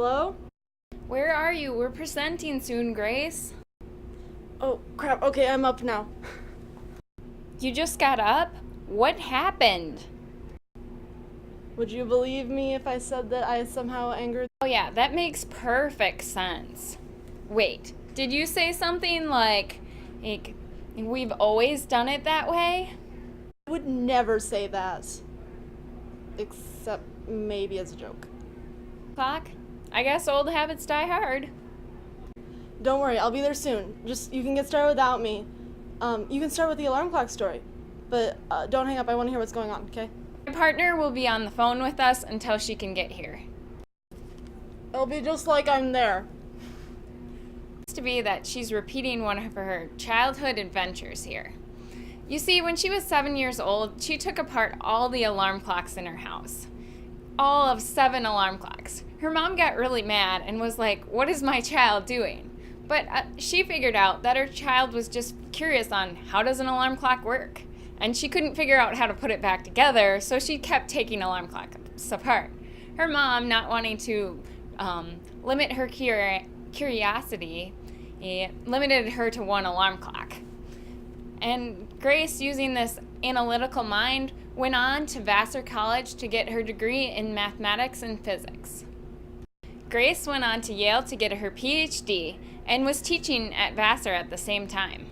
Hello? Where are you? We're presenting soon, Grace. Oh, crap. Okay, I'm up now. You just got up? What happened? Would you believe me if I said that I somehow angered? Oh yeah, that makes perfect sense. Wait, did you say something like, we've always done it that way? I would never say that. Except maybe as a joke. Clock? I guess old habits die hard. Don't worry, I'll be there soon. You can get started without me. You can start with the alarm clock story. But don't hang up, I want to hear what's going on, okay? My partner will be on the phone with us until she can get here. It'll be just like I'm there. It's to be that she's repeating one of her childhood adventures here. You see, when she was 7 years old, she took apart all the alarm clocks in her house. All of 7 alarm clocks. Her mom got really mad and was like, "What is my child doing?" But she figured out that her child was just curious on how does an alarm clock work. And she couldn't figure out how to put it back together, so she kept taking alarm clocks apart. Her mom, not wanting to limit her curiosity, limited her to 1 alarm clock. And Grace, using this analytical mind, went on to Vassar College to get her degree in mathematics and physics. Grace went on to Yale to get her PhD and was teaching at Vassar at the same time.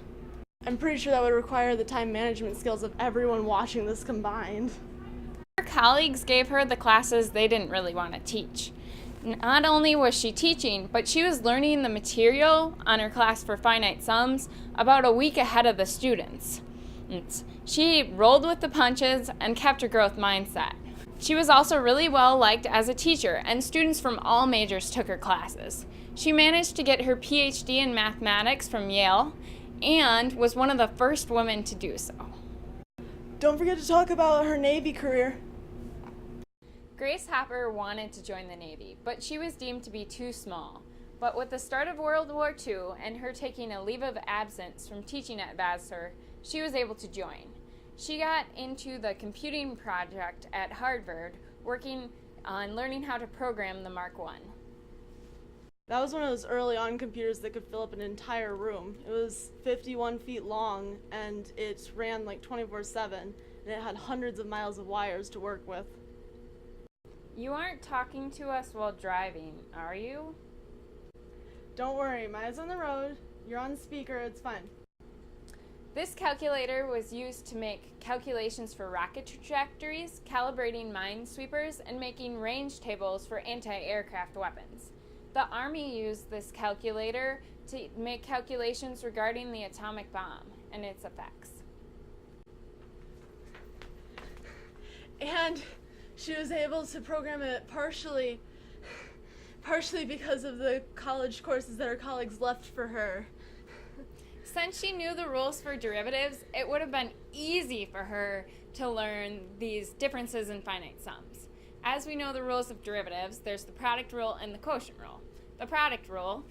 I'm pretty sure that would require the time management skills of everyone watching this combined. Her colleagues gave her the classes they didn't really want to teach. Not only was she teaching, but she was learning the material on her class for finite sums about a week ahead of the students. She rolled with the punches and kept her growth mindset. She was also really well liked as a teacher, and students from all majors took her classes. She managed to get her PhD in mathematics from Yale and was one of the first women to do so. Don't forget to talk about her Navy career. Grace Hopper wanted to join the Navy, but she was deemed to be too small. But with the start of World War II and her taking a leave of absence from teaching at Vassar, she was able to join. She got into the computing project at Harvard, working on learning how to program the Mark I. That was one of those early on computers that could fill up an entire room. It was 51 feet long, and it ran like 24/7, and it had hundreds of miles of wires to work with. You aren't talking to us while driving, are you? Don't worry, Maya's on the road. You're on speaker, it's fine. This calculator was used to make calculations for rocket trajectories, calibrating minesweepers, and making range tables for anti-aircraft weapons. The Army used this calculator to make calculations regarding the atomic bomb and its effects. And she was able to program it partially because of the college courses that her colleagues left for her. Since she knew the rules for derivatives, it would have been easy for her to learn these differences in finite sums. As we know the rules of derivatives, there's the product rule and the quotient rule. The product rule,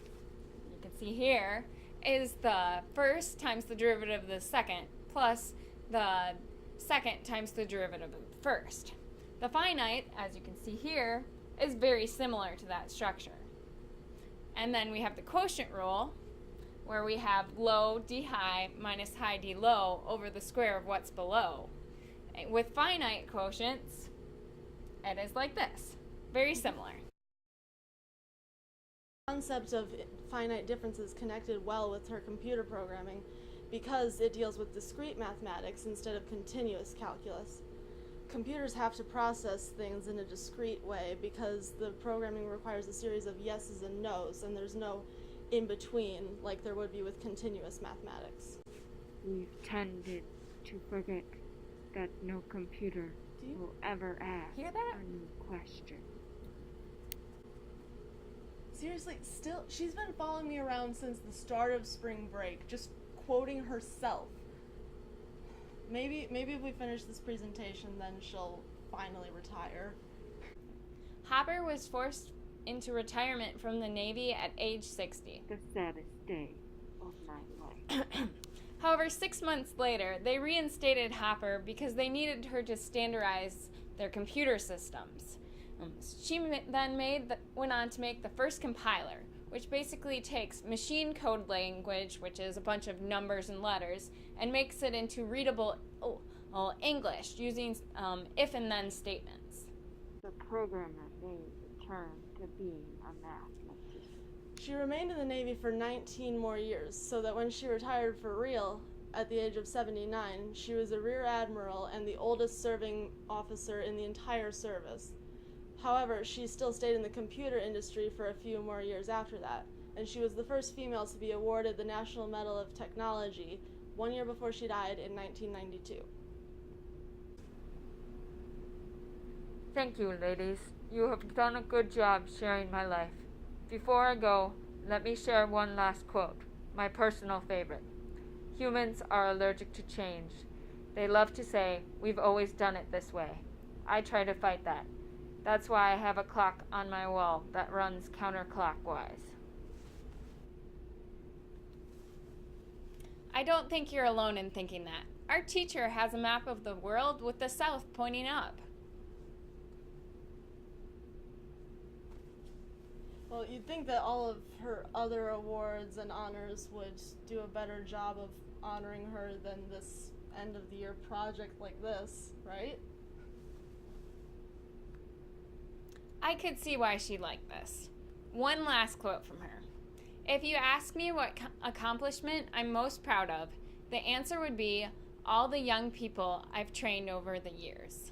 you can see here, is the first times the derivative of the second plus the second times the derivative of the first. The finite, as you can see here, is very similar to that structure. And then we have the quotient rule, where we have low d high minus high d low over the square of what's below. With finite quotients, it is like this. Very similar. The concept of finite differences connected well with her computer programming because it deals with discrete mathematics instead of continuous calculus. Computers have to process things in a discrete way because the programming requires a series of yeses and nos, and there's no in between like there would be with continuous mathematics. We've tended to forget that no computer will ever ask Hear that? a new question. Seriously, she's been following me around since the start of spring break, just quoting herself. Maybe if we finish this presentation, then she'll finally retire. Hopper was forced into retirement from the Navy at age 60. The saddest day of my life. However, 6 months later, they reinstated Hopper because they needed her to standardize their computer systems. Went on to make the first compiler, which basically takes machine code language, which is a bunch of numbers and letters, and makes it into readable English using if and then statements. The programmer made the turn to being a mathematician. She remained in the Navy for 19 more years, so that when she retired for real at the age of 79, she was a rear admiral and the oldest serving officer in the entire service. However, she still stayed in the computer industry for a few more years after that, and she was the first female to be awarded the National Medal of Technology 1 year before she died in 1992. Thank you, ladies. You have done a good job sharing my life. Before I go, let me share one last quote, my personal favorite. Humans are allergic to change. They love to say, we've always done it this way. I try to fight that. That's why I have a clock on my wall that runs counterclockwise. I don't think you're alone in thinking that. Our teacher has a map of the world with the south pointing up. Well, you'd think that all of her other awards and honors would do a better job of honoring her than this end-of-the-year project like this, right? I could see why she liked this. One last quote from her. If you ask me what accomplishment I'm most proud of, the answer would be all the young people I've trained over the years.